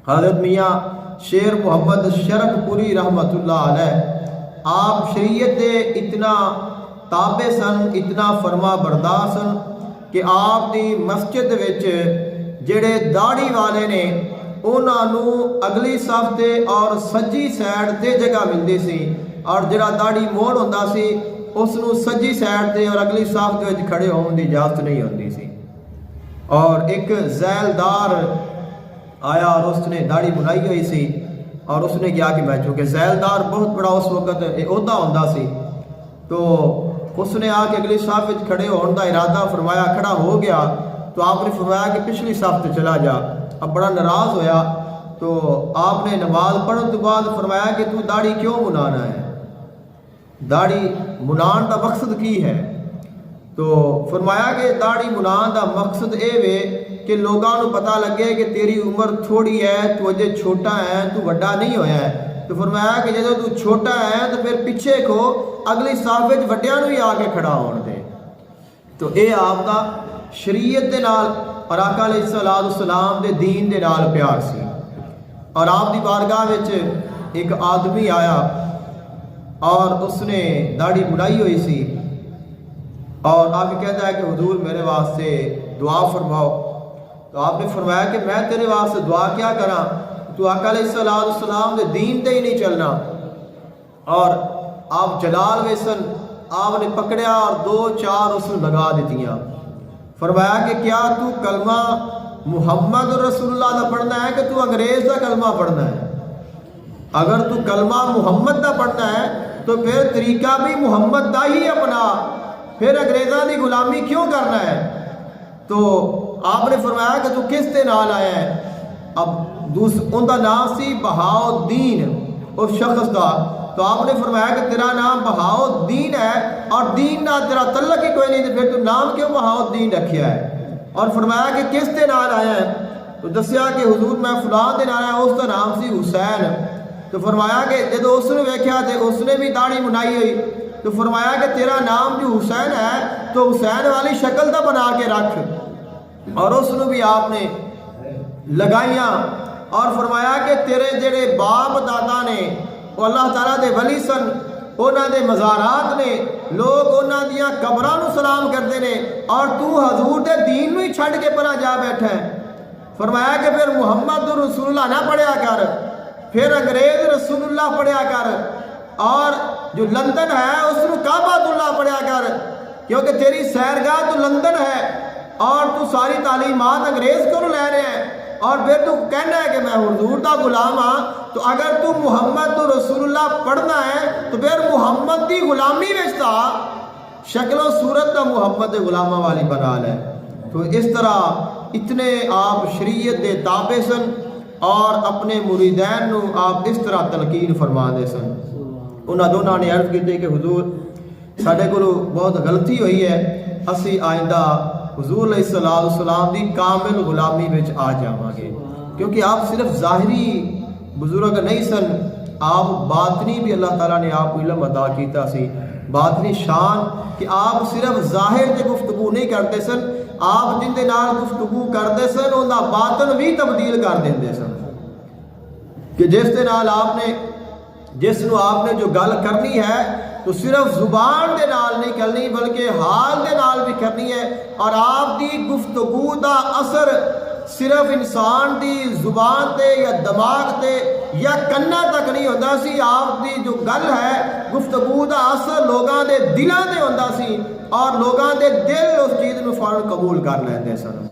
حضرت میاں شیر محمد شرفپوری رحمتullah علیہ آپ شریعت دے اتنا تابع سن، اتنا فرما بردار سن کہ آپ دی مسجد وچ جڑے داڑھی والے نے انہاں نو اگلی صف تے اور سجی سائیڈ تے جگہ ملدی سی، اور جڑا داڑھی موڑ ہوندا سی اس نو سجی سائیڈ تے اور اگلی صف دے وچ کھڑے ہون دی اجازت نہیں ہوندی سی۔ اور ایک ذیلدار آیا اور اس نے داڑھی بنائی ہوئی سی، اور اس نے کیا کہ میں چونکہ ذیلدار بہت بڑا اس وقت عہدہ ہوندا سی، تو اس نے آ کے اگلی صف وچ کھڑے ہون دا ارادہ فرمایا، کھڑا ہو گیا تو آپ نے فرمایا کہ پچھلی صف تے چلا جا۔ اب بڑا ناراض ہویا تو آپ نے نماز پڑھن تو بعد فرمایا کہ تو داڑھی کیوں منانا ہے، داڑھی منان دا مقصد کی ہے؟ تو فرمایا کہ داڑھی منان دا مقصد اے وے کہ لوگاں نو پتہ لگے کہ تیری عمر تھوڑی ہے، تو اجے چھوٹا ہے، تو وڈا نہیں ہویا ہے۔ تو فرمایا کہ جدوں تو چھوٹا ہے تو پھر پیچھے کھو، اگلی صف وچ وڈیاں نو ہی آ کے کھڑا ہون دے۔ تو اے آپ دا شریعت دے نال اور آقا علیہ الصلوۃ والسلام دے دین دے نال پیار سی۔ اور آپ دی بارگاہ وچ ایک آدمی آیا اور اس نے داڑھی بنائی ہوئی سی، اور آپ کہتا ہے کہ حضور میرے واسطے دعا فرماؤ۔ تو آپ نے فرمایا کہ میں تیرے واسطے دعا کیا کراں، تو آقا علیہ الصلوۃ والسلام دے دین تے ہی نہیں چلنا۔ اور آپ جلال ویسن آپ نے پکڑیا اور 2-4 اس نے لگا دیتیاں۔ فرمایا کہ کیا تو کلمہ محمد رسول اللہ دا پڑھنا ہے کہ تو انگریز دا کلمہ پڑھنا ہے؟ اگر تو کلمہ محمد دا پڑھنا ہے تو پھر طریقہ بھی محمد دا ہی اپنا، پھر انگریزاں دی غلامی کیوں کرنا ہے؟ تو آپ نے فرمایا کہ تو کس دے نال آیا ہے؟ اب ان دا نام سی بہاؤالدین اس شخص دا۔ تو آپ نے فرمایا کہ تیرا نام بہاؤالدین ہے اور دین نہ تیرا تعلق ہی کوئی نہیں، تو پھر تو نام کیوں بہاؤالدین رکھیا ہے؟ اور فرمایا کہ کس دے نال آیا ہے؟ تو دسیا کہ حضور میں فلاں دے نال آیا، اس کا نام سی حسین۔ تو فرمایا کہ جدو اس نے ویکھیا تے اس نے بھی داڑھی منائی ہوئی، تو فرمایا کہ تیرا نام جو حسین ہے تو حسین والی شکل دا بنا کے رکھ، اور اس نے بھی آپ نے لگائیاں۔ اور فرمایا کہ تیرے جڑے باپ دادا نے وہ اللہ تعالیٰ دے ولی سن، انہاں دے مزارات نے، لوگ انہاں دیاں قبراں نو سلام کرتے ہیں، اور تو حضور دے دین نو ہی چھڑ کے پرا جا بیٹھا ہے۔ فرمایا کہ پھر محمد رسول اللہ نہ پڑھیا کر، پھر انگریز رسول اللہ پڑھیا کر، اور جو لندن ہے اس نو کعبۃ اللہ پڑھیا کر، کیونکہ تیری سیرگاہ تو لندن ہے اور تو ساری تعلیمات انگریز کو لے رہے ہیں، اور پھر تو کہنا ہے کہ میں حضور دا غلام ہاں۔ تو اگر تو محمد رسول اللہ پڑھنا ہے تو پھر محمد دی غلامی وچتا شکل و صورت دا محمد دے غلامہ والی بنا لے۔ تو اس طرح اتنے آپ شریعت دے تابع سن، اور اپنے مریدین نو آپ اس طرح تلقین فرما دے سن۔ انہاں دونوں نے عرض کی کہ حضور ساڈے کولوں بہت غلطی ہوئی ہے، اسی آئندہ حضور علیہ الصلوۃ والسلام دی کامل غلامی وچ آ جاواں گے، کیونکہ آپ صرف ظاہری بزرگ نہیں سن، آپ باطنی بھی اللہ تعالیٰ نے آپ کو علم عطا کیتا سی، باطنی شان کہ آپ صرف ظاہر تے گفتگو نہیں کرتے سن، آپ جن دے نال گفتگو کرتے سن ان دا باطن بھی تبدیل کر دیندے سن، کہ جس دے نال آپ نے جس نو آپ نے جو گل کرنی ہے تو صرف زبان دے نال نہیں کرنی بلکہ حال دے نال بھی کرنی ہے، اور آپ دی گفتگو دا اثر صرف انسان دی زبان تے یا دماغ تے یا کنا تک نہیں ہوندا سی، آپ دی جو گل ہے گفتگو دا اثر لوگاں دے دلاں تے ہوندا سی، اور لوگاں دے دل اس چیز نو فوراً قبول کر لیندے سن۔